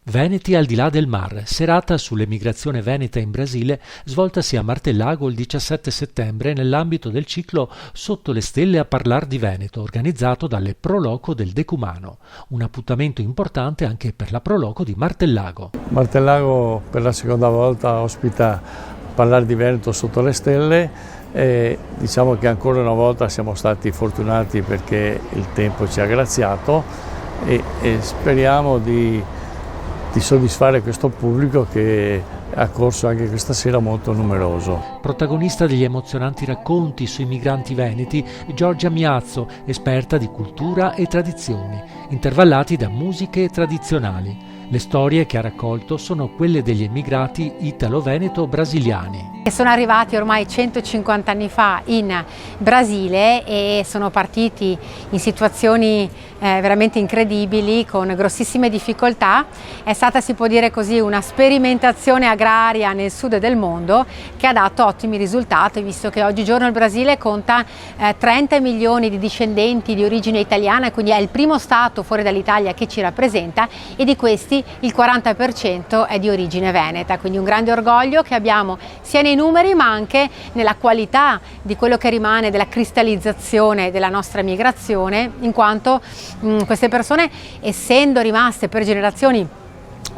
Veneti al di là del mar, serata sull'emigrazione veneta in Brasile, svoltasi a Martellago il 17 settembre nell'ambito del ciclo Sotto le stelle a parlar di Veneto, organizzato dalle Pro Loco del Decumano, un appuntamento importante anche per la Pro Loco di Martellago. Martellago per la seconda volta ospita Parlare di Veneto sotto le stelle e diciamo che ancora una volta siamo stati fortunati perché il tempo ci ha graziato e speriamo di soddisfare questo pubblico che è accorso anche questa sera molto numeroso. Protagonista degli emozionanti racconti sui migranti veneti, Giorgia Miazzo, esperta di cultura e tradizioni, intervallati da musiche tradizionali. Le storie che ha raccolto sono quelle degli emigrati italo-veneto-brasiliani. Sono arrivati ormai 150 anni fa in Brasile e sono partiti in situazioni veramente incredibili, con grossissime difficoltà. È stata, si può dire così, una sperimentazione agraria nel sud del mondo che ha dato ottimi risultati, visto che oggigiorno il Brasile conta 30 milioni di discendenti di origine italiana, quindi è il primo stato fuori dall'Italia che ci rappresenta, e di questi il 40% è di origine veneta, quindi un grande orgoglio che abbiamo sia nei numeri ma anche nella qualità di quello che rimane della cristallizzazione della nostra migrazione, in quanto queste persone, essendo rimaste per generazioni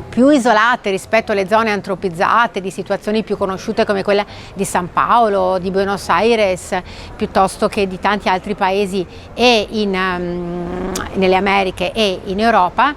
più isolate rispetto alle zone antropizzate di situazioni più conosciute come quella di San Paolo, di Buenos Aires, piuttosto che di tanti altri paesi e nelle Americhe e in Europa,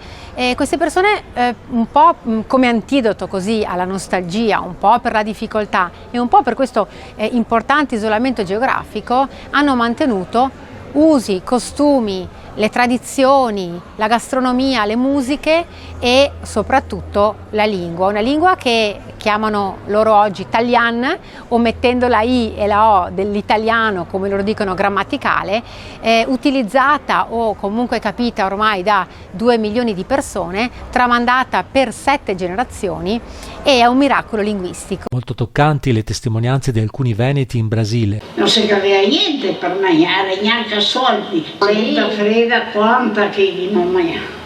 queste persone un po' come antidoto così alla nostalgia, un po' per la difficoltà e un po' per questo importante isolamento geografico, hanno mantenuto usi, costumi, le tradizioni, la gastronomia, le musiche e soprattutto la lingua. Una lingua che chiamano loro oggi Italian, omettendo la I e la O dell'italiano, come loro dicono, grammaticale, utilizzata o comunque capita ormai da 2 milioni di persone, tramandata per 7 generazioni, e è un miracolo linguistico. Molto toccanti le testimonianze di alcuni veneti in Brasile. Non si aveva niente per mangiare, neanche soldi. Quanta fredda, quanta che non mangiare.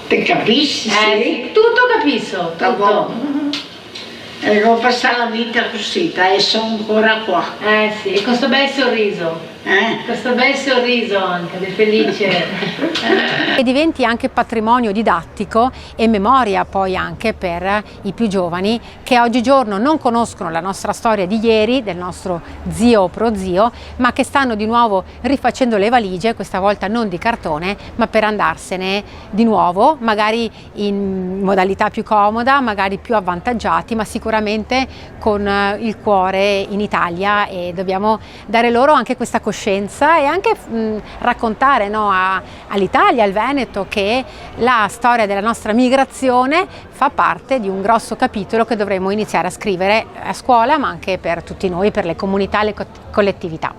Te capisci? Sì, tutto capisco, tutto. Devo passare la vita così, e sono ancora qua. Sì, e questo bel sorriso. Questo bel sorriso anche, di felice. E diventi anche patrimonio didattico e memoria poi anche per i più giovani che oggigiorno non conoscono la nostra storia di ieri, del nostro zio o prozio, ma che stanno di nuovo rifacendo le valigie, questa volta non di cartone, ma per andarsene di nuovo, magari in modalità più comoda, magari più avvantaggiati, ma sicuramente con il cuore in Italia, e dobbiamo dare loro anche questa coscienza e anche raccontare, no, all'Italia, al Veneto, che la storia della nostra migrazione fa parte di un grosso capitolo che dovremmo iniziare a scrivere a scuola, ma anche per tutti noi, per le comunità e le collettività.